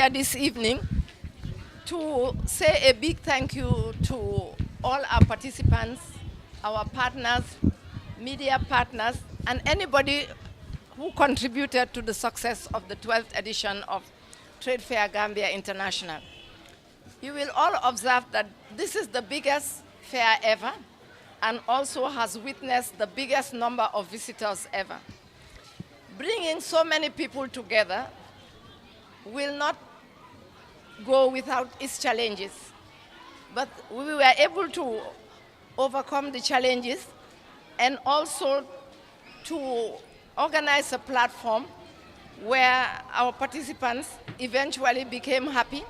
here this evening to say a big thank you to all our participants, our partners, media partners, and anybody who contributed to the success of the 12th edition of Trade Fair Gambia International. You will all observe that this is the biggest fair ever and also has witnessed the biggest number of visitors ever. Bringing so many people together will not go without its challenges. But we were able to overcome the challenges and also to organize a platform where our participants eventually became happy,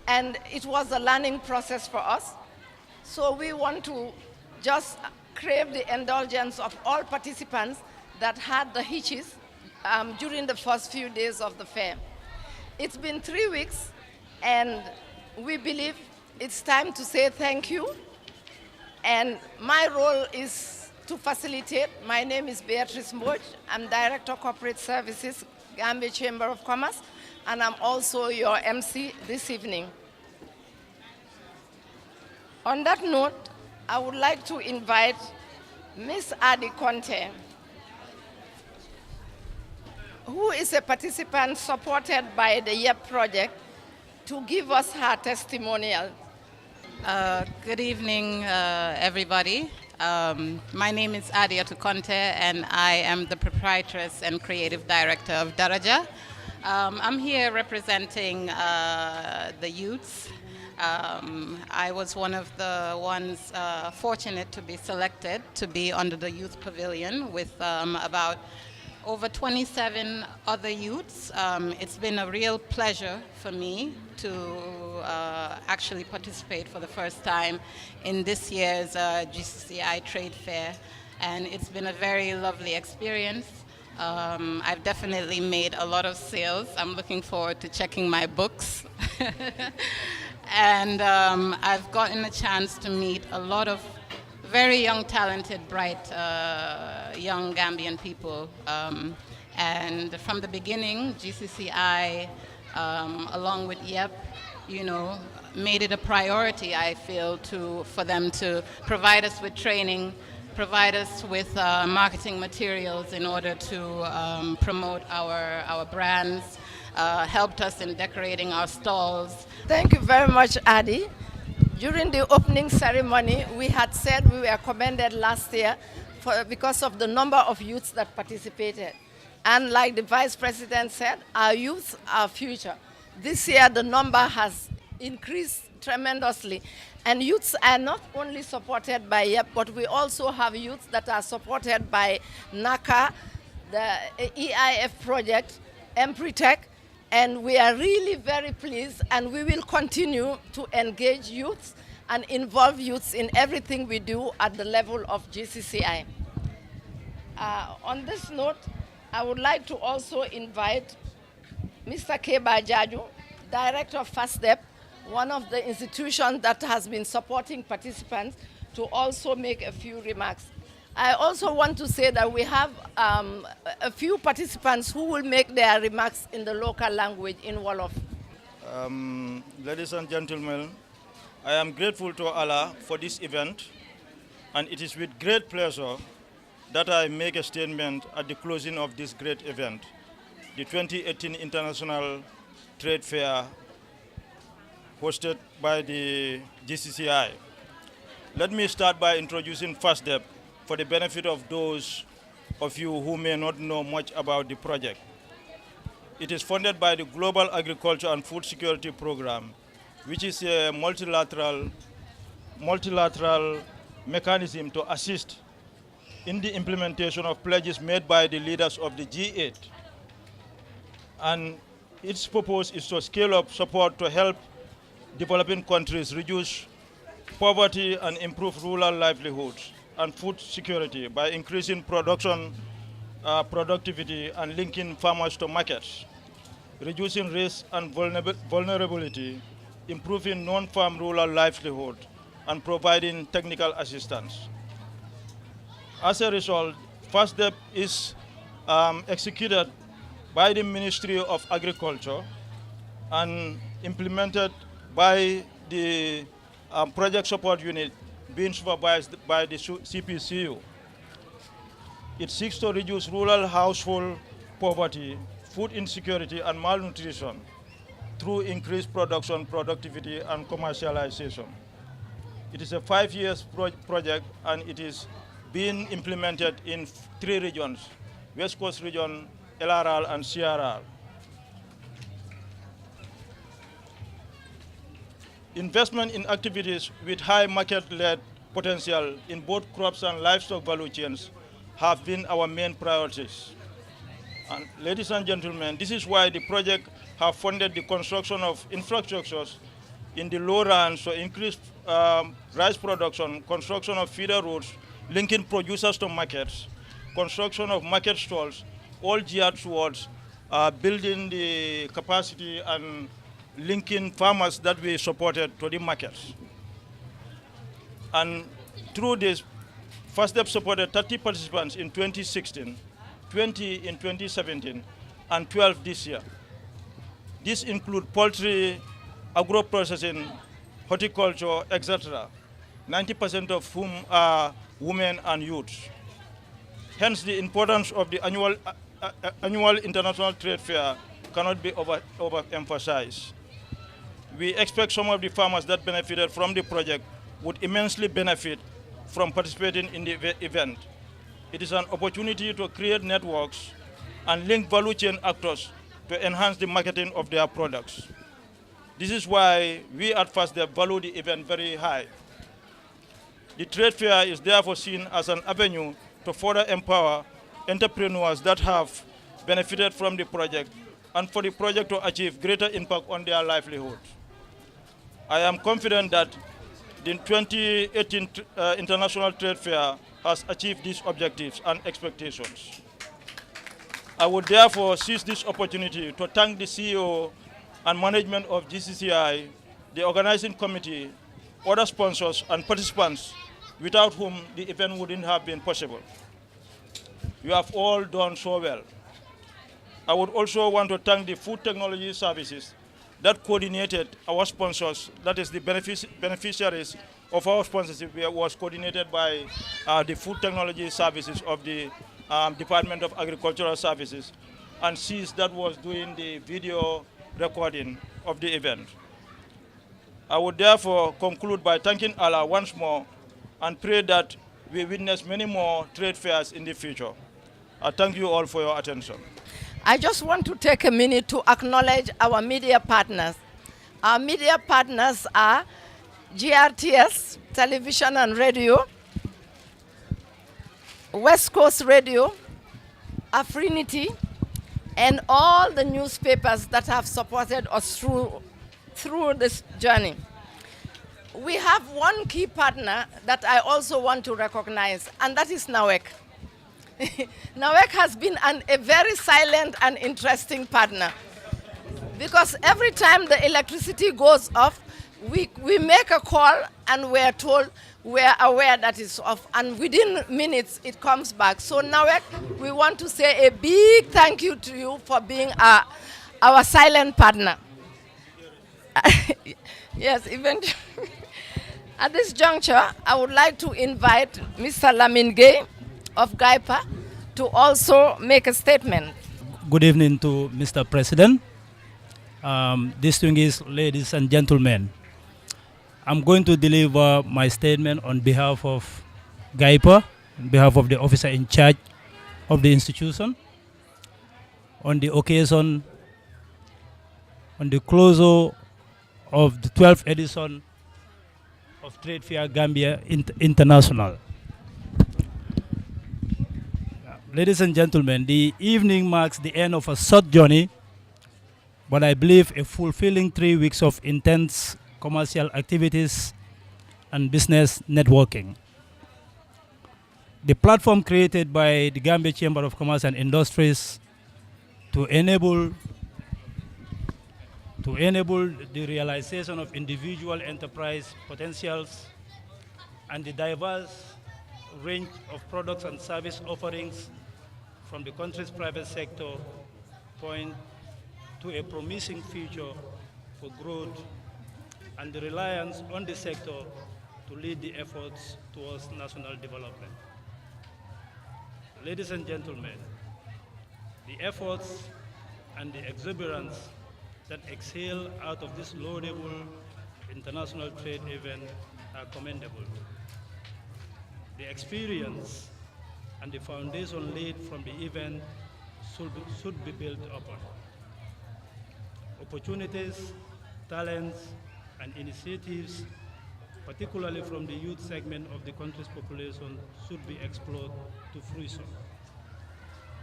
and it was a learning process for us. So we want to just crave the indulgence of all participants that had the hitches during the first few days of the fair. It's been 3 weeks, and we believe it's time to say thank you. And my role is to facilitate. My name is Beatrice Mboj. I'm Director of Corporate Services, Gambia Chamber of Commerce, and I'm also your MC this evening. On that note, I would like to invite Ms. Adi Conte, who is a participant supported by the YEP project, to give us her testimonial. Good evening, everybody. My name is Adia Tukonte, and I am the proprietress and creative director of Daraja. I'm here representing the youths. I was one of the ones fortunate to be selected to be under the youth pavilion with about over 27 other youths. It's been a real pleasure for me to actually participate for the first time in this year's GCCI Trade Fair, and it's been a very lovely experience. I've definitely made a lot of sales. I'm looking forward to checking my books. And I've gotten a chance to meet a lot of very young, talented, bright, young Gambian people. And from the beginning, GCCI, along with YEP, made it a priority, I feel, for them to provide us with training, provide us with marketing materials in order to promote our brands, helped us in decorating our stalls. Thank you very much, Adi. During the opening ceremony, we had said we were commended last year because of the number of youths that participated. And like the Vice President said, our youth, our future. This year, the number has increased tremendously. And youths are not only supported by YEP, but we also have youths that are supported by NACA, the EIF project, Empretech, and we are really very pleased, and we will continue to engage youths and involve youths in everything we do at the level of GCCI. On this note, I would like to also invite Mr. Keba Jaju, Director of FASTEP, one of the institutions that has been supporting participants, to also make a few remarks. I also want to say that we have a few participants who will make their remarks in the local language in Wolof. Ladies and gentlemen, I am grateful to Allah for this event, and it is with great pleasure that I make a statement at the closing of this great event, the 2018 International Trade Fair hosted by the GCCI. Let me start by introducing FASTEP for the benefit of those of you who may not know much about the project. It is funded by the Global Agriculture and Food Security Program, which is a multilateral mechanism to assist in the implementation of pledges made by the leaders of the G8. And its purpose is to scale up support to help developing countries reduce poverty and improve rural livelihoods and food security by increasing production, productivity, and linking farmers to markets, reducing risk and vulnerability, improving non-farm rural livelihood, and providing technical assistance. As a result, FASTEP is executed by the Ministry of Agriculture and implemented by the project support unit being supervised by the CPCU. It seeks to reduce rural household poverty, food insecurity, and malnutrition through increased production, productivity, and commercialization. It is a 5-year project, and it is being implemented in 3 regions: West Coast region, LRR, and CRR. Investment in activities with high market-led potential in both crops and livestock value chains have been our main priorities. And ladies and gentlemen, this is why the project have funded the construction of infrastructures in the lowlands to increase rice production, construction of feeder routes, linking producers to markets, construction of market stalls, all geared towards building the capacity and linking farmers that we supported to the markets. And through this, First Step supported 30 participants in 2016, 20 in 2017, and 12 this year. These include poultry, agro-processing, horticulture, etc., 90% of whom are women and youths. Hence, the importance of the annual International Trade Fair cannot be overemphasized. We expect some of the farmers that benefited from the project would immensely benefit from participating in the event. It is an opportunity to create networks and link value chain actors to enhance the marketing of their products. This is why we at First Step value the event very high. The trade fair is therefore seen as an avenue to further empower entrepreneurs that have benefited from the project and for the project to achieve greater impact on their livelihood. I am confident that the 2018 International Trade Fair has achieved these objectives and expectations. I would therefore seize this opportunity to thank the CEO and management of GCCI, the organizing committee, other sponsors and participants without whom the event wouldn't have been possible. You have all done so well. I would also want to thank the Food Technology Services that coordinated our sponsors, that is the beneficiaries of our sponsorship was coordinated by the Food Technology Services of the Department of Agricultural Services, and CIS that was doing the video recording of the event. I would therefore conclude by thanking Allah once more and pray that we witness many more trade fairs in the future. I thank you all for your attention. I just want to take a minute to acknowledge our media partners. Our media partners are GRTS, Television and Radio, West Coast Radio, Afrinity, and all the newspapers that have supported us through this journey. We have one key partner that I also want to recognize, and that is NAWEC. NAWEC has been a very silent and interesting partner, because every time the electricity goes off, we make a call and we're told we're aware that it's off, and within minutes it comes back. So NAWEC, we want to say a big thank you to you for being our silent partner. Yes, eventually. At this juncture, I would like to invite Mr. Lamin Gay of GAIPA to also make a statement. Good evening to Mr. President, distinguished ladies and gentlemen. I'm going to deliver my statement on behalf of GAIPA, on behalf of the officer in charge of the institution, on the occasion, on the closure of the 12th edition of Trade Fair Gambia International. Ladies and gentlemen, the evening marks the end of a short journey, but I believe a fulfilling 3 weeks of intense commercial activities and business networking. The platform created by the Gambia Chamber of Commerce and Industries to enable the realization of individual enterprise potentials and the diverse range of products and service offerings from the country's private sector point to a promising future for growth and the reliance on the sector to lead the efforts towards national development. Ladies and gentlemen, the efforts and the exuberance that exhale out of this laudable international trade event are commendable. The experience and the foundation laid from the event should be built upon. Opportunities, talents, and initiatives, particularly from the youth segment of the country's population, should be explored to fruition.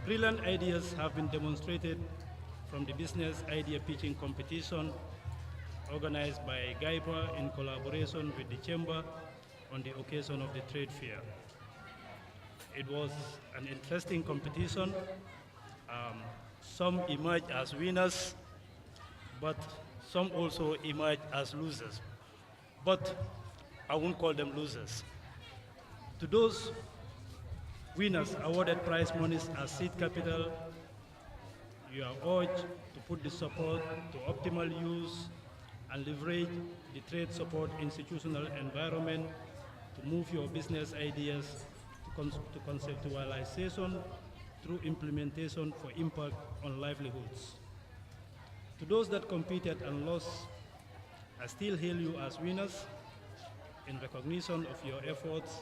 Brilliant ideas have been demonstrated from the business idea pitching competition organized by GAIPA in collaboration with the Chamber on the occasion of the trade fair. It was an interesting competition. Some emerged as winners, but some also emerged as losers. But I won't call them losers. To those winners awarded prize monies as seed capital, you are urged to put the support to optimal use and leverage the trade support institutional environment to move your business ideas to conceptualization through implementation for impact on livelihoods. To those that competed and lost, I still hail you as winners in recognition of your efforts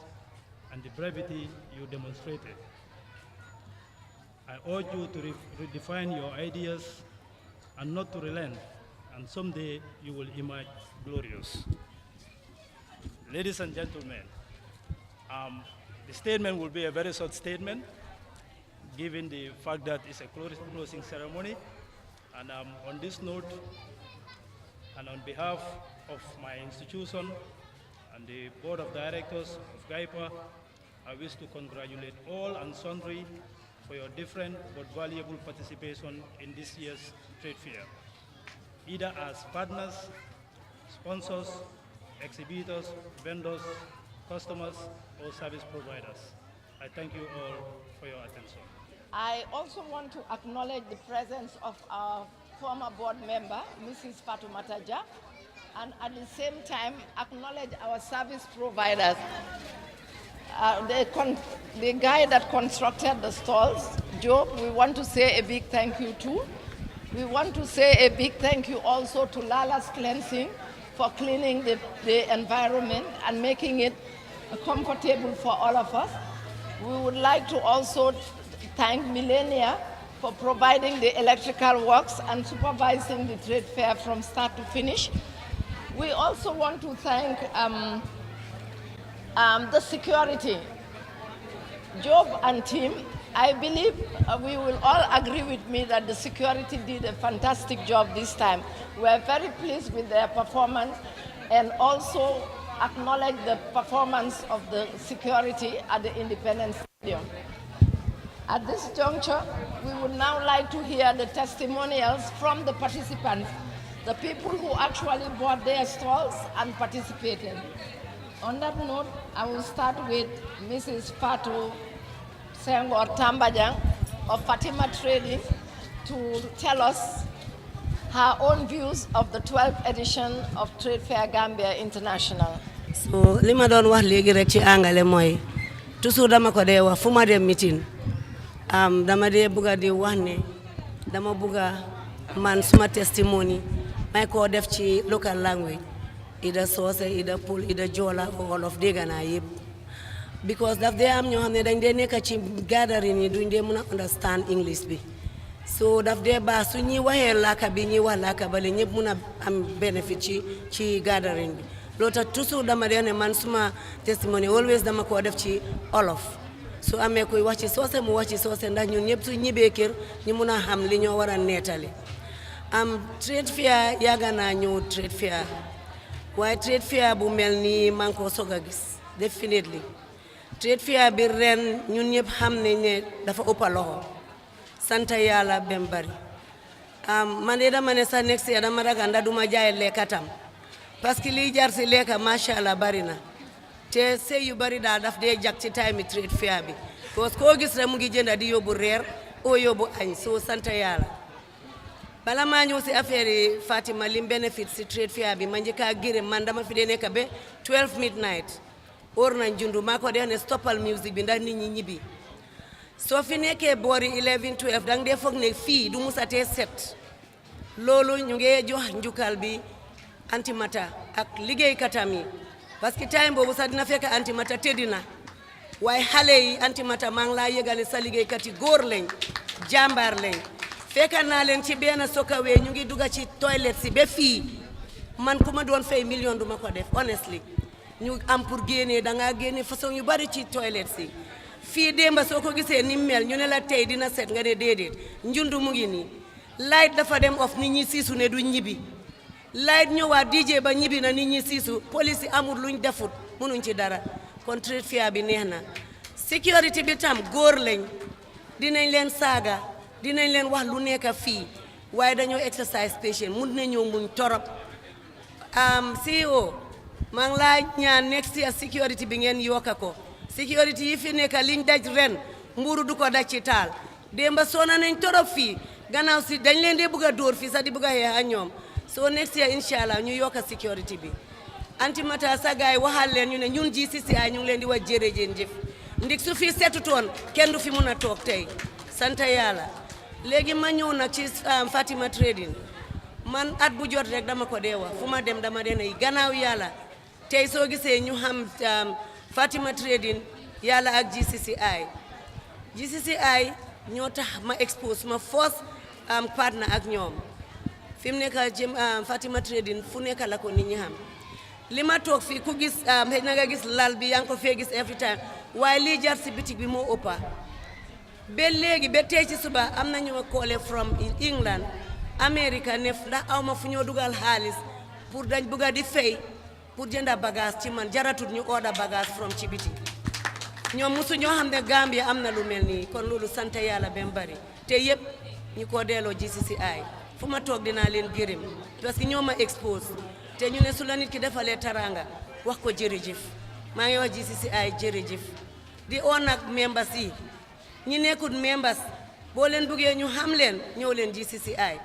and the brevity you demonstrated. I urge you to redefine your ideas and not to relent, and someday you will emerge glorious. Ladies and gentlemen, the statement will be a very short statement, given the fact that it's a closing ceremony. And on this note, and on behalf of my institution and the board of directors of GAIPA, I wish to congratulate all and sundry for your different but valuable participation in this year's trade fair, either as partners, sponsors, exhibitors, vendors, customers, or service providers. I thank you all for your attention. I also want to acknowledge the presence of our former board member, Mrs. Fatumata, and at the same time acknowledge our service providers. The guy that constructed the stalls, Job, we want to say a big thank you to. We want to say a big thank you also to Lala's Cleansing for cleaning the environment and making it comfortable for all of us. We would like to also thank Millennia for providing the electrical works and supervising the trade fair from start to finish. We also want to thank the security. Job and team, I believe we will all agree with me that the security did a fantastic job this time. We are very pleased with their performance and also acknowledge the performance of the security at the Independence Stadium. At this juncture, we would now like to hear the testimonials from the participants, the people who actually bought their stalls and participated. On that note, I will start with Mrs. Fatu Senghor Tambajang of Fatima Trading to tell us her own views of the 12th edition of Trade Fair Gambia International. So, lima don wax legi rek ci angale moy toujours dama ko dé wax fuma dem meeting dama dé bëgga di wax né dama bëgga man suma testimony may ko def ci local language either Soose either Pul either Jola or all of dégana yépp because daf dé am ñoo xamné dañ dé nekk ci gathering yi duñ dé mëna understand English bi so daf dé ba su ñi waxé laka bi ñi wax laka balé ñepp mëna am benefit ci gathering bi lota toujours dama dé né man suma testimony always dama ko def ci olof su amé koy wax ci Soose mu wax ci Soose ndax ñun ñepp su ñibé kër ñi mëna xam li ñoo wara nétalé trade fair yaga na ñëw trade fair waaye trade fair bu mel nii maa ngi ko soog a gis definitely trade fair bi ren ñun ñëpp xam nañ ne dafa ëpp loxo sant yàlla bem bari man de dama ne sa next year dama ragal ndax duma jaay lekkatam parce que liy jar si lekka macha allah bari na te sey yu bari daal daf dee jag ci time trade fair bi parce que koo gis rek mu ngi jënda di yóbbu reer oo yóbbu añ soo sant yàlla bala maa ñëw si affaire yi Fatima lim benefit si trade fair bi ma njëkk a gërëm man dama fi dee nekk ba 12 midnight óor nañ jundu maa ko dee ne stoppal music bi ndax nit ñi ñibbi soo fi nekkee boori 11 12 danga dee foog ne fii du musatee set loolu ñu ngi jox njukkal bi antimata ak liggéeykatam yi parce que time boobu sax dina fekk antimata tëddina waaye xale yi antimata maa ngi laa yëgale sa liggéeykat yi góor lañ jàmbaar lañ fekk naa leen ci benn sokawee ñu ngi dugga ci toilet si ba fii man ku ma doon fay million duma ko def honestly ñu am pour génnee dangaa génne façon yu bari ci toilet si fii démba soo ko gisee ni mel ñu ne la tey dina set nga ne déedéet njundu mu ngi nii light dafa dem off nit ñi siisu ne du ñibbi light ñëwaat DJ ba ñibbi na nit ñi siisu police yi amul luñ defut mënuñ ci dara kon trade fair bi neex na sécurité bi tam góor lañ dinañ leen saaga dinañ leen wax lu nekk fii waaye dañoo exercise patient mun na ñëw muñ torop CEO maa ngi laa ñaan next year sécurité bi ngeen yokka ko sécurité yi fi nekk liñ daj ren mburu du ko daj ci taal démba soona nañ torop fii gannaaw si dañ leen dee bëgg a dóor fii sax di bëgg a xeex ak ñoom soo next year incha allah ñu yokka sécurité bi antimata sa gaay waxal leen ñu ne ñun GCCI ñu ngi leen di wax jërëjëf ndik su fi setutoon kenn du fi mun a toog tey sant yàlla léegi ma ñëw nag ci Fatima Trading man at bu jot rek dama ko dee wax fu ma dem dama dee ne gannaaw yàlla tey soo gisee ñu xam Fatima Trading yàlla ak GCCI ñoo tax ma expose ma force partner ak ñoom fi mu nekk jëm Fatima Trading fu nekk la ko nit ñi xam li ma toog fii ku gis xëy na nga gis lal bi yaa ngi ko fee gis every time waaye lii jar si bitig bi moo ëppa ba léegi ba tey ci suba am na ñu ma koole from England America ne ndax aw ma fu ñoo dugal xaalis pour dañ bugga di fay pour jënda bagage ci man jaratut ñu order bagage from ci biti ñoom musu ñoo xam ne Gambia am na lu mel nii kon loolu sant yàlla ba mu bari te yëpp ñu ko delloo GCCI fu ma toog dinaa leen gërëm parce que ñoo ma expose te ñu ne su la nit ki defalee taranga wax ko jërëjëf maa ngi wax GCCI jërëjëf di oo nag members yi ñi nekkut members boo leen buggee ñu xam leen ñëw leen GCCI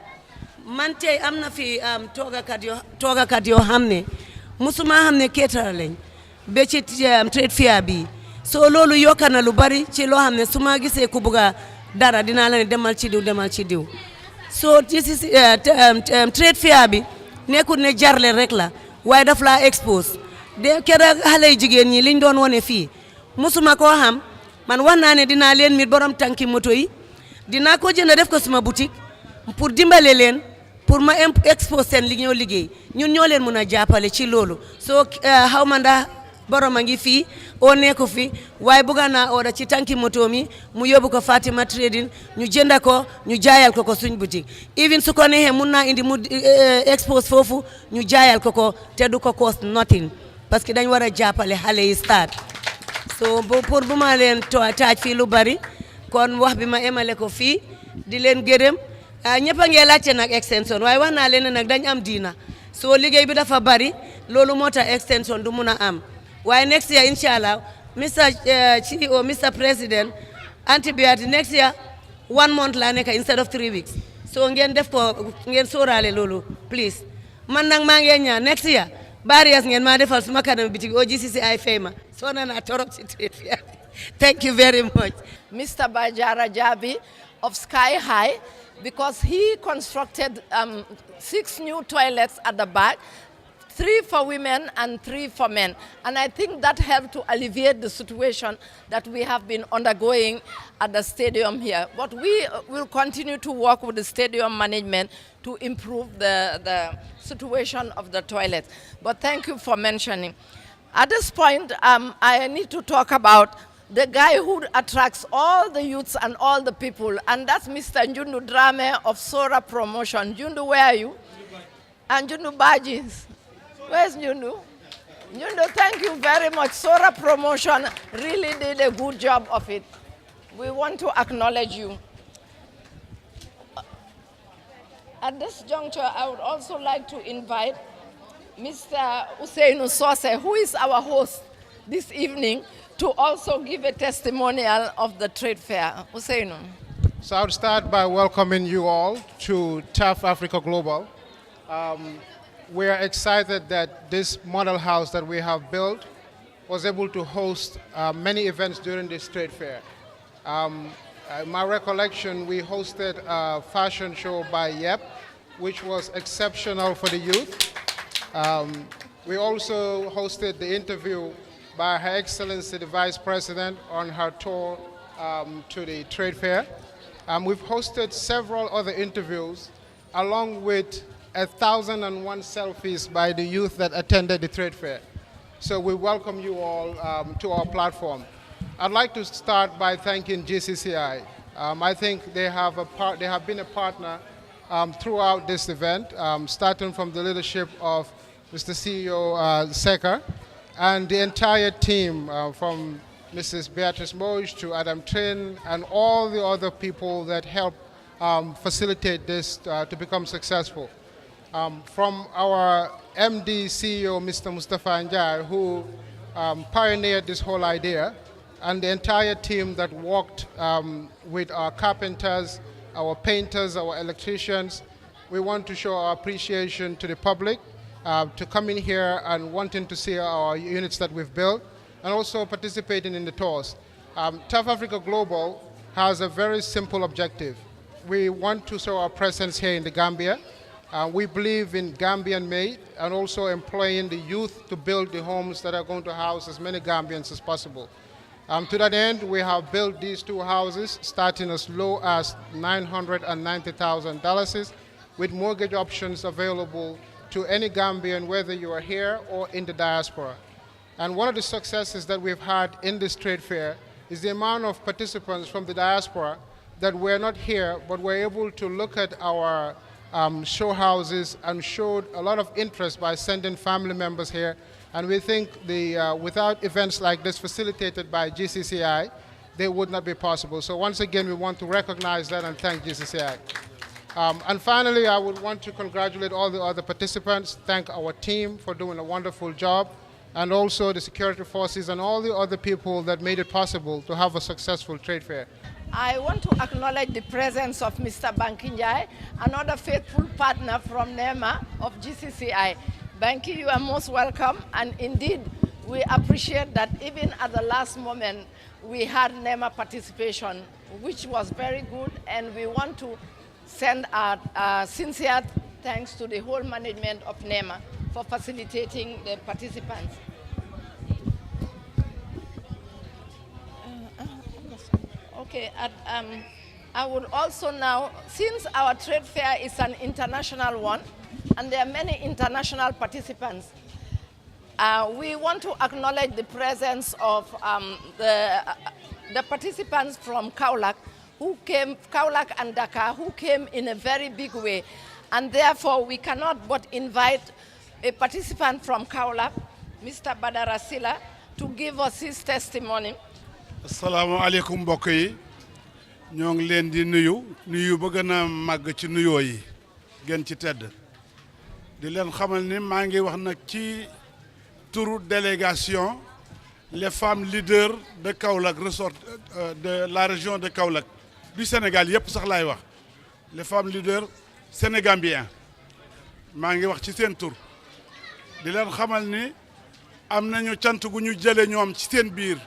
man tey am na fi toogakat yoo xam ne musuma xam ne keetara lañ ba ci trade fair bi soo loolu yokka na lu bari ci loo xam ne su ma gisee ku bugga dara dinaa la ne demal ci diw soo trade fair bi nekkul ne jarle rek la waaye daf laa expose de keroog xale yu jigéen ñi liñ doon wone fii musuma koo xam man wax naa ne dinaa leen mit borom tànki moto yi dinaa ko jënd def ko suma boutique pour dimbale leen pour ma expose seen li ñoo liggéey ñun ñoo leen mun a jàppale ci loolu soo xaw ma ndax borom a ngi fii oo nekku fi waaye bugga naa order ci tànki moto mi mu yóbbu ko Fatima Trading ñu jënda ko ñu jaayal ko suñ boutique even su ko neexee mun naa indi mu expose foofu ñu jaayal ko te du ko cost nothing parce que dañ war a jàppale xale yi start so pour bu ma leen taaj fii lu bari kon wax bi ma emale ko fii di leen gërëm ñëpp a ngi laajte nag extension waaye wax naa leen nag dañ am diina soo liggéey bi dafa bari loolu moo tax extension du mun a am waaye next year inshallah Mr. President antibiotic next year 1 month la nekk instead of 3 weeks so ngeen def ko ngeen sóoraale loolu please man nag maa ngi ñaan next year barriers ngeen maa defal suma kanam bitig o GCCI fay ma soo na naa torop ci trade fair thank you very much Mr. Bajara Jabi of Sky High, because he constructed 6 new toilets at the back, 3 for women and 3 for men. And I think that helped to alleviate the situation that we have been undergoing at the stadium here. But we will continue to work with the stadium management to improve the situation of the toilets. But thank you for mentioning. At this point, I need to talk about the guy who attracts all the youths and all the people, and that's Mr. Njundu Drame of Sora Promotion. Njundu, where are you? And Njundu Bajis. Where's Njundu? Njundu, thank you very much. Sora Promotion really did a good job of it. We want to acknowledge you. At this juncture, I would also like to invite Mr. Usainu Sose, who is our host this evening, to also give a testimonial of the trade fair. Usainu. So I would start by welcoming you all to TAF Africa Global. We are excited that this model house that we have built was able to host many events during this trade fair. My recollection, we hosted a fashion show by Yep, which was exceptional for the youth. We also hosted the interview by Her Excellency the Vice President on her tour to the trade fair. We've hosted several other interviews along with 1,001 selfies by the youth that attended the trade fair. So we welcome you all to our platform. I'd like to start by thanking GCCI. I think they have been a partner throughout this event, starting from the leadership of Mr. CEO Seka and the entire team from Mrs. Beatrice Moj to Adam Trin and all the other people that helped facilitate this to become successful. From our MD CEO, Mr. Mustafa Njai, who pioneered this whole idea, and the entire team that worked with our carpenters, our painters, our electricians. We want to show our appreciation to the public to come in here and wanting to see our units that we've built and also participating in the tours. TAF Africa Global has a very simple objective. We want to show our presence here in the Gambia. We believe in Gambian made and also employing the youth to build the homes that are going to house as many Gambians as possible. To that end, we have built these two houses starting as low as $990,000 with mortgage options available to any Gambian, whether you are here or in the diaspora. And one of the successes that we've had in this trade fair is the amount of participants from the diaspora that were not here, but were able to look at our show houses and showed a lot of interest by sending family members here. And we think without events like this facilitated by GCCI, they would not be possible. So once again, we want to recognize that and thank GCCI. And finally, I would want to congratulate all the other participants, thank our team for doing a wonderful job, and also the security forces and all the other people that made it possible to have a successful trade fair. I want to acknowledge the presence of Mr. Bankinjai, another faithful partner from NEMA of GCCI. Banki, you are most welcome, and indeed, we appreciate that even at the last moment, we had NEMA participation, which was very good, and we want to send our sincere thanks to the whole management of NEMA for facilitating the participants. Okay, I would also now, since our trade fair is an international one, and there are many international participants, we want to acknowledge the presence of the participants from Kaulak, Kaulak and Dakar, who came in a very big way. And therefore, we cannot but invite a participant from Kaulak, Mr. Badara Sila, to give us his testimony. Assalamu alaikum mbokk yi ñoo ngi leen di nuyu ba gën a màgg ci nuyoo yi gën ci tedd di leen xamal ni maa ngi wax nag ci turu délégation les femmes leaders de Kaolack de la région de Kaolack du Sénégal yëpp sax laay wax les femmes leaders sénégambiens maa ngi wax ci seen tur di leen xamal ni am nañu cant gu ñu jële ñoom ci seen biir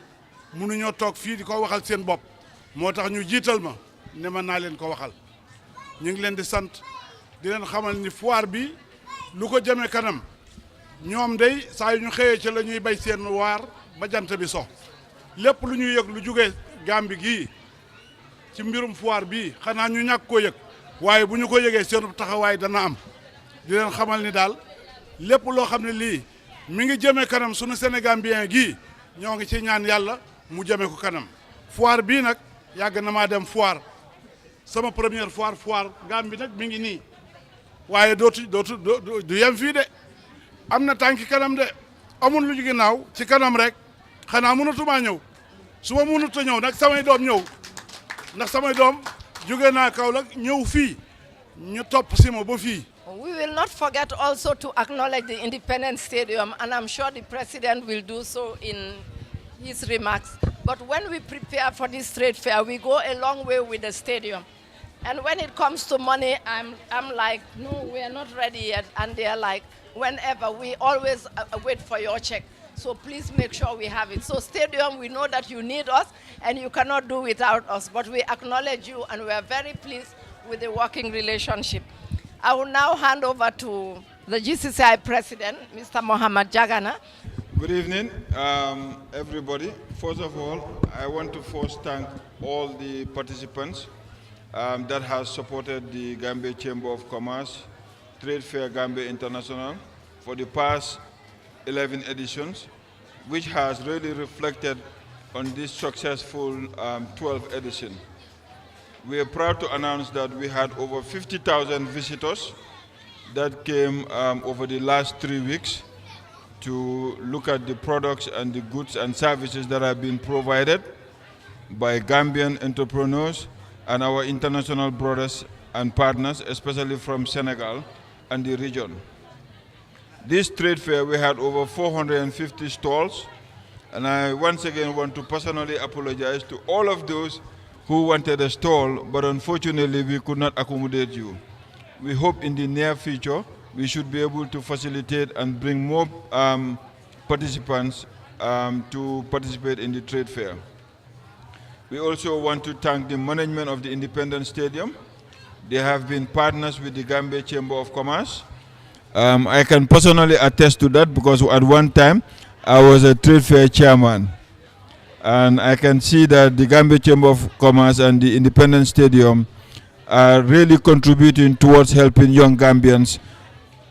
mënuñoo toog fii di ko waxal seen bopp moo tax ñu jiital ma ne ma naa leen ko waxal ñu ngi leen di sant di leen xamal ni foire bi lu ko jëmee kanam ñoom day saa yu ñu xëyee ci la ñuy bay seen waar ba jant bi so lépp lu ñuy yëg lu jógee Gàmbi gii ci mbirum foire bii xanaa ñu ñàkk koo yëg waaye bu ñu ko yëgee seen taxawaay dana am di leen xamal ni daal lépp loo xam ne lii mi ngi jëmee kanam sunu Sénégambien gii ñoo ngi ci ñaan yàlla mu jëmee ko kanam foire bii nag yàgg na maa dem foire sama première foire Gàmbi nag mi ngi nii waaye du yem fii de am na tànki kanam de amul lu ginnaaw ci kanam rek xanaa mënatumaa ñëw su ma mënut a ñëw nag samay doom ñëw ndax samay doom jóge naa Kaolack ñëw fii ñu topp si ma ba fii. We will not forget also to acknowledge the Independence Stadium, and I'm sure the President will do so in his remarks. But when we prepare for this trade fair, we go a long way with the stadium. And when it comes to money, I'm like, no, we are not ready yet. And they're like, whenever, we always wait for your check. So please make sure we have it. So stadium, we know that you need us and you cannot do without us, but we acknowledge you and we are very pleased with the working relationship. I will now hand over to the GCCI president, Mr. Mohammed Jagana. Good evening, everybody. First of all, I want to first thank all the participants that has supported the Gambia Chamber of Commerce Trade Fair Gambia International for the past 11 editions, which has really reflected on this successful 12th edition. We are proud to announce that we had over 50,000 visitors that came over the last 3 weeks to look at the products and the goods and services that have been provided by Gambian entrepreneurs and our international brothers and partners, especially from Senegal and the region. This trade fair, we had over 450 stalls, and I once again want to personally apologize to all of those who wanted a stall, but unfortunately we could not accommodate you. We hope in the near future we should be able to facilitate and bring more participants to participate in the trade fair. We also want to thank the management of the Independence Stadium. They have been partners with the Gambia Chamber of Commerce. I can personally attest to that because at one time I was a trade fair chairman. And I can see that the Gambia Chamber of Commerce and the Independence Stadium are really contributing towards helping young Gambians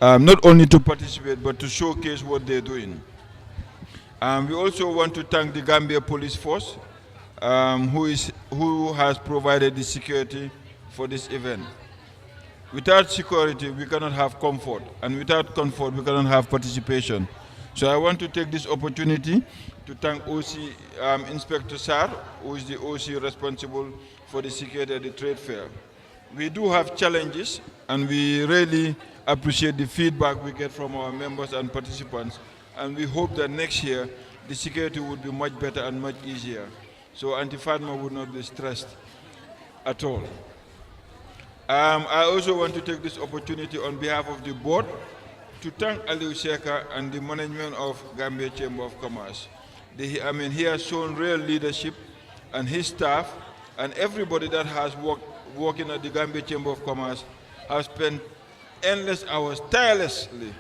not only to participate but to showcase what they're doing. We also want to thank the Gambia Police Force who has provided the security for this event. Without security, we cannot have comfort, and without comfort, we cannot have participation. So I want to take this opportunity to thank OC Inspector Sar, who is the OC responsible for the security at the trade fair. We do have challenges, and we really appreciate the feedback we get from our members and participants, and we hope that next year the security would be much better and much easier, so Anti-Fatma would not be stressed at all. I also want to take this opportunity on behalf of the board to thank Aliou Seka and the management of Gambia Chamber of Commerce. He has shown real leadership, and his staff and everybody that has working at the Gambia Chamber of Commerce has spent endless hours tirelessly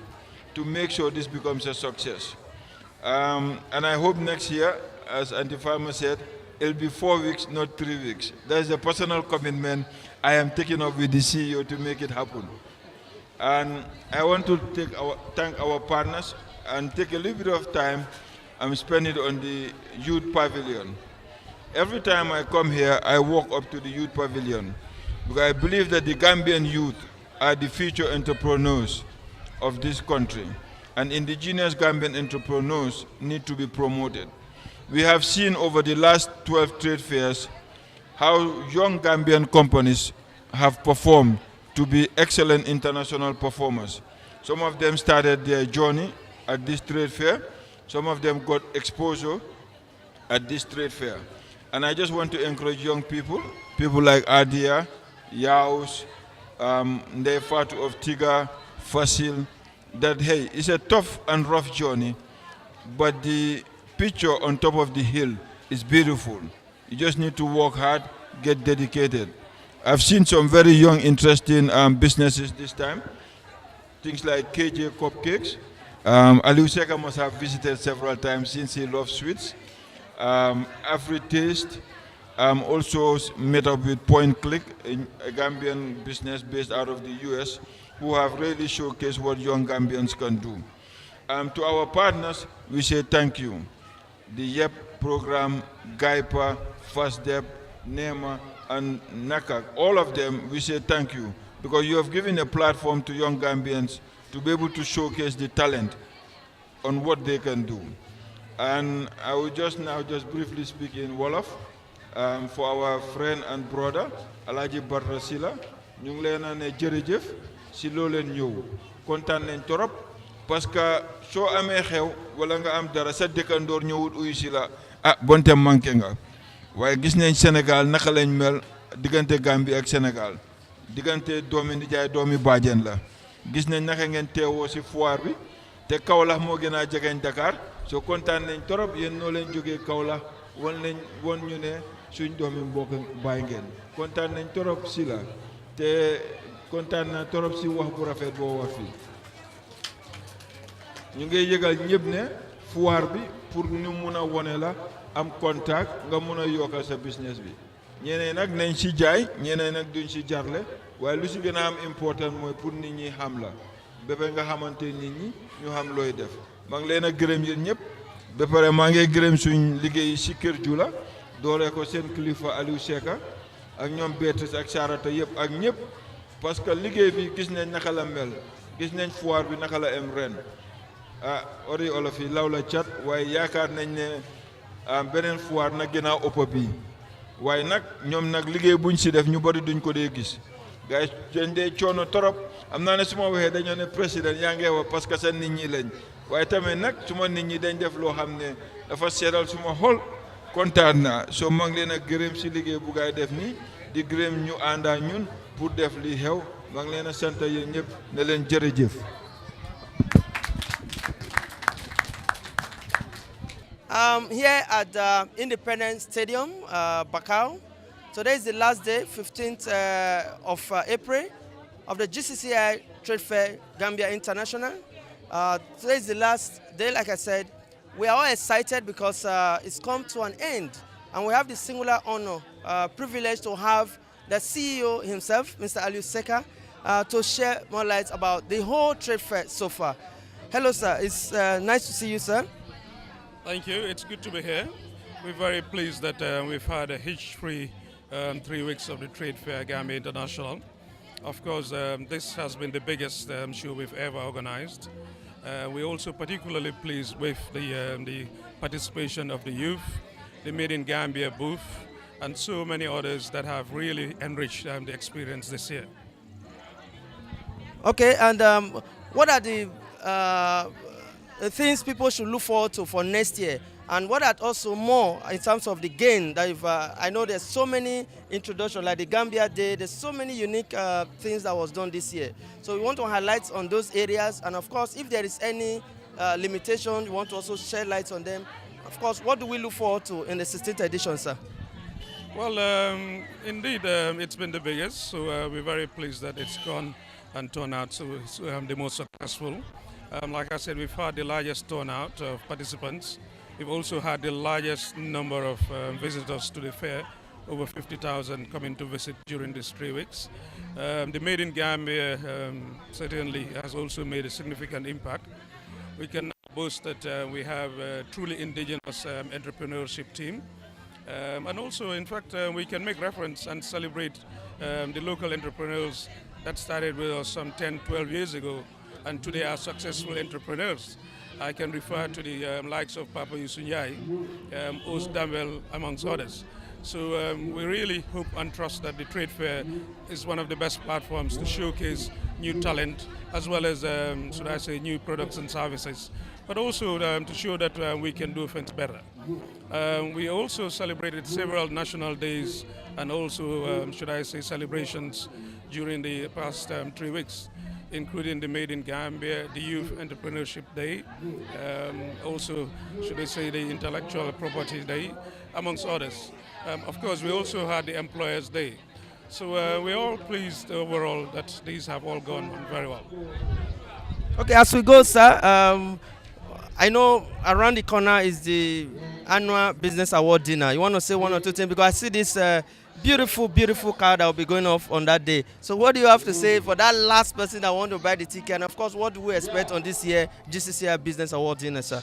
to make sure this becomes a success. And I hope next year, as Anti-Farmer said, it'll be 4 weeks, not 3 weeks. There's a personal commitment I am taking up with the CEO to make it happen. And I want to thank our partners and take a little bit of time and spend it on the youth pavilion. Every time I come here, I walk up to the youth pavilion because I believe that the Gambian youth are the future entrepreneurs of this country, and indigenous Gambian entrepreneurs need to be promoted. We have seen over the last 12 trade fairs how young Gambian companies have performed to be excellent international performers. Some of them started their journey at this trade fair. Some of them got exposure at this trade fair. And I just want to encourage young people like Adia, Yaus, Ndefatu of Tiga, Fasil, that hey, it's a tough and rough journey, but the picture on top of the hill is beautiful. You just need to work hard, get dedicated. I've seen some very young, interesting businesses this time. Things like KJ Cupcakes. Aliou Seka must have visited several times since he loves sweets. AfriTaste also met up with Point Click, a Gambian business based out of the US, who have really showcased what young Gambians can do. To our partners, we say thank you. The YEP program, GAIPA, FASDEP, NEMA, and NACAC, all of them, we say thank you, because you have given a platform to young Gambians to be able to showcase the talent on what they can do. And I will just briefly speak in Wolof for our friend and brother, Alaji Barra Sila. Ñu ngi leen a ne jërëjëf si loo leen ñëw kontaan nañ torop parce que soo amee xew wala nga am dara sa dëkkandoor ñëwut uyu si la ah bonte manqué nga waaye gis nañ Sénégal naka lañ mel diggante Gambie ak Sénégal diggante doomi nijaay doomi baajen la gis nañ naka ngeen teewoo si foire bi te Kaolack moo gën a jegeñ Dakar soo kontaan nañ torop yéen noo leen jógee Kaolack won ñu ne suñ doomi mbokk baay ngeen kontaan nañ torop si la te kontaan naa torop si wax bu rafet boo wax fii ñu ngi yëgal ñëpp ne foire bi pour ñu mun a wone la am contact nga mun a yokkal sa business bi ñeneen nag nañ si jaay ñeneen nag duñ si jarle waaye lu si gën a am important mooy pour nit ñi xam la ba nga xamante nit ñi ñu xam looy def maa ngi leen a gërëm yéen ñëpp ba pare maa ngi gërëm suñ liggéey si kër ju la doole ko seen kilifa Aliou Seka ak ñoom Beatrice ak Sarata yëpp ak ñëpp parce que liggéey bi gis nañ naka la mel gis nañ foire bi naka la am ren ah ori olof yi law la cat waaye yaakaar nañ ne beneen foire nag gën a ëpp bii waaye nag ñoom nag liggéey buñ si def ñu bari duñ ko dee gis gars yi dañ dee coono torop am naa ne su ma waxee dañoo ne président yaa ngi wax parce que seen nit ñi lañ waaye tamit nag suma nit ñi dañ def loo xam ne dafa seeral suma xol kontaan naa soo maa ngi leen a gërëm si liggéey bu gaay def nii di gërëm ñu àndaa ñun pour def li xew maa ngi leen a sant yéen ñëpp ne leen jërëjëf. Here at Independence Stadium, Bakau. Today is the last day, 15th of April, of the GCCI Trade Fair Gambia International. Today is the last day, like I said. We are all excited because it's come to an end, and we have the singular honor, privilege to have the CEO himself, Mr. Aliou Seka, to share more light about the whole trade fair so far. Hello, sir. It's nice to see you, sir. Thank you. It's good to be here. We're very pleased that we've had a hitch-free 3 weeks of the Trade Fair Gambia International. Of course, this has been the biggest show we've ever organized. We're also particularly pleased with the participation of the youth, the Made in Gambia booth, and so many others that have really enriched the experience this year. Okay, and what are the things people should look forward to for next year? And what are also more in terms of the gain that I know there's so many introductions, like the Gambia Day, there's so many unique things that was done this year. So we want to highlight on those areas, and of course, if there is any limitation, we want to also shed light on them. Of course, what do we look forward to in the 16th edition, sir? Well, indeed, it's been the biggest, so we're very pleased that it's gone and turned out so the most successful. Like I said, we've had the largest turnout of participants. We've also had the largest number of visitors to the fair, over 50,000 coming to visit during these 3 weeks. The Made in Gambia certainly has also made a significant impact. We can boast that we have a truly indigenous entrepreneurship team. And also, in fact, we can make reference and celebrate the local entrepreneurs that started with us some 10, 12 years ago, and today are successful entrepreneurs. I can refer to the likes of Papa Yusunyai, Os Damwell, amongst others. So we really hope and trust that the trade fair is one of the best platforms to showcase new talent, as well as, should I say, new products and services, but also to show that we can do things better. We also celebrated several national days and also, should I say, celebrations during the past 3 weeks, including the Made in Gambia, the Youth Entrepreneurship Day, also, should I say, the Intellectual Property Day, amongst others. Of course, we also had the Employers Day. So we're all pleased overall that these have all gone very well. Okay, as we go, sir, I know around the corner is the annual Business Award dinner. You want to say one or two things? Because I see this beautiful, beautiful car that will be going off on that day. So what do you have to say for that last person that want to buy the ticket? And of course, what do we expect on this year GCCI Business Award dinner, sir?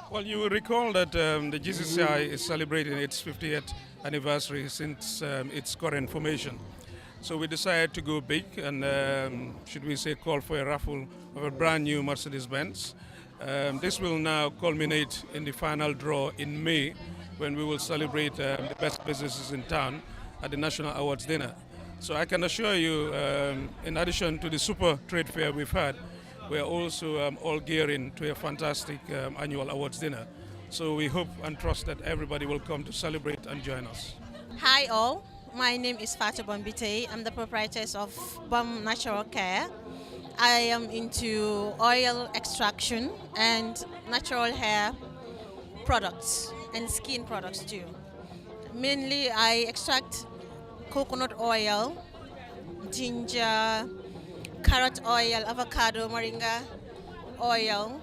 Well, you will recall that the GCCI is celebrating its 50th anniversary since its current formation. So we decided to go big and, should we say, call for a raffle of a brand new Mercedes-Benz. This will now culminate in the final draw in May, when we will celebrate the best businesses in town at the National Awards Dinner. So I can assure you, in addition to the super trade fair we've had, we are also all gearing to a fantastic annual awards dinner. So we hope and trust that everybody will come to celebrate and join us. Hi all, my name is Fatou Bombite. I'm the proprietress of Bomb Natural Care. I am into oil extraction and natural hair products and skin products too. Mainly I extract coconut oil, ginger, carrot oil, avocado, moringa oil,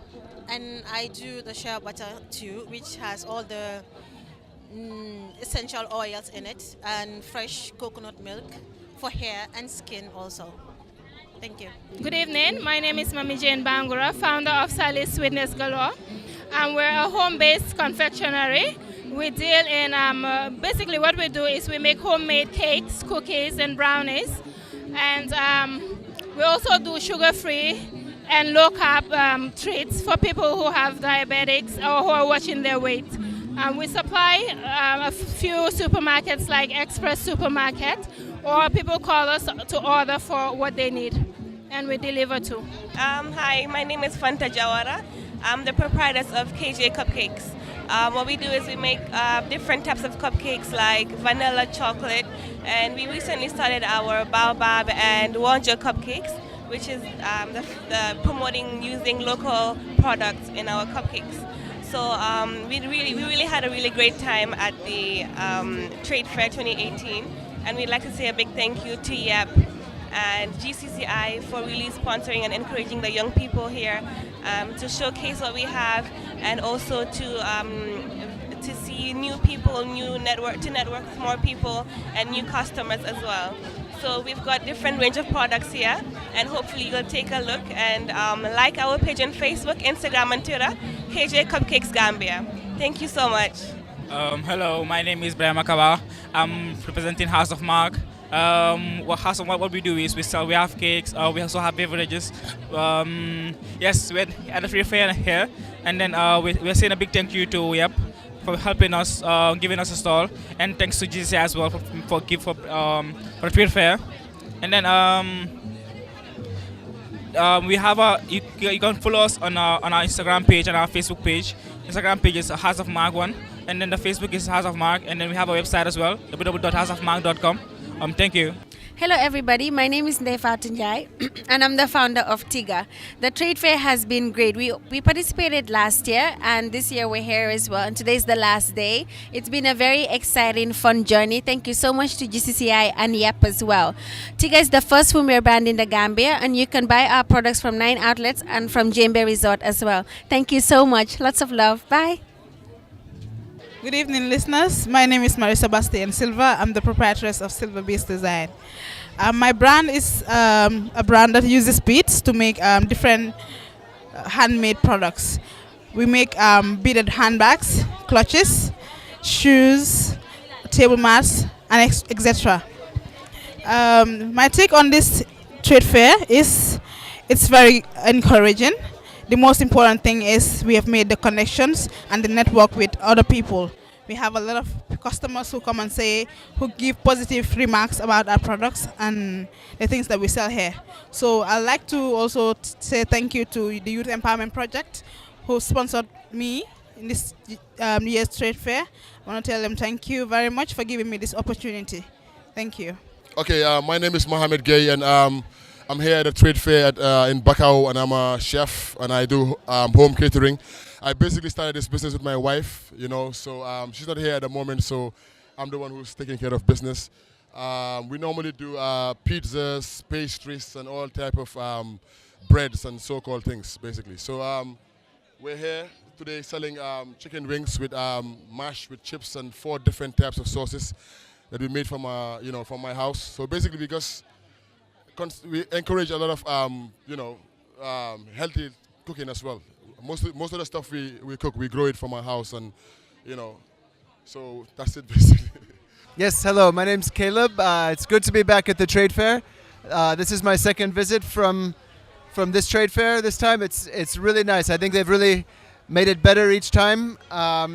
and I do the shea butter too, which has all the essential oils in it, and fresh coconut milk for hair and skin also. Thank you. Good evening. My name is Mami Jane Bangura, founder of Sally's Sweetness Galore. And we're a home-based confectionery. We deal in, basically what we do is we make homemade cakes, cookies, and brownies. And we also do sugar-free and low-carb treats for people who have diabetics or who are watching their weight. We supply a few supermarkets like Express Supermarket, or people call us to order for what they need, and we deliver too. Hi, my name is Fanta Jawara. I'm the proprietress of KJ Cupcakes. What we do is we make different types of cupcakes like vanilla, chocolate, and we recently started our baobab and wonjo cupcakes, which is the promoting using local products in our cupcakes. So we really had a really great time at the Trade Fair 2018, and we'd like to say a big thank you to YEP and GCCI for really sponsoring and encouraging the young people here to showcase what we have, and also to see new people, to network with more people and new customers as well. So we've got different range of products here, and hopefully you'll take a look and like our page on Facebook, Instagram, and Twitter, KJ Cupcakes Gambia. Thank you so much. Hello, my name is Brian Makaba. I'm representing House of Mark. What we do is we have cakes, we also have beverages. Yes, we're at the free fair here, and then we're saying a big thank you to YEP for helping us, giving us a stall, and thanks to GC as well for the trade fair. And then we have you can follow us on our Instagram page and our Facebook page. Instagram page is House of Mark 1, and then the Facebook is House of Mark, and then we have a website as well, www.houseofmark.com. Thank you. Hello everybody, my name is Nefatun Jai and I'm the founder of TIGA. The trade fair has been great. We participated last year and this year we're here as well, and today's the last day. It's been a very exciting, fun journey. Thank you so much to GCCI and YEP as well. TIGA is the first swimwear brand in the Gambia, and you can buy our products from 9 outlets and from Jembe Resort as well. Thank you so much. Lots of love. Bye. Good evening, listeners. My name is Marisa Bastian Silva. I'm the proprietress of Silver Beast Design. My brand is a brand that uses beads to make different handmade products. We make beaded handbags, clutches, shoes, table mats, and etc. My take on this trade fair is it's very encouraging. The most important thing is we have made the connections and the network with other people. We have a lot of customers who come and who give positive remarks about our products and the things that we sell here. So I'd like to also say thank you to the Youth Empowerment Project who sponsored me in this year's trade fair. I want to tell them thank you very much for giving me this opportunity. Thank you. Okay, my name is Mohamed Gay, and I'm here at the trade fair in Bakau, and I'm a chef and I do home catering. I basically started this business with my wife, so she's not here at the moment, so I'm the one who's taking care of business. We normally do pizzas, pastries, and all type of breads and so-called things, basically. So we're here today selling chicken wings with mash with chips and 4 different types of sauces that we made from from my house. So basically, because we encourage a lot of healthy cooking as well. Most of the stuff we cook, we grow it from our house, and so that's it basically. Yes, hello, my name's Caleb. It's good to be back at the trade fair. This is my second visit from this trade fair. This time it's really nice. I think they've really made it better each time.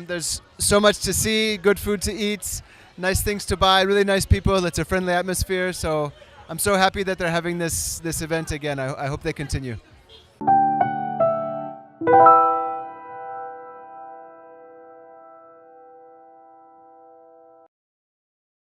There's so much to see, good food to eat, nice things to buy, really nice people. It's a friendly atmosphere, so I'm so happy that they're having this event again. I hope they continue.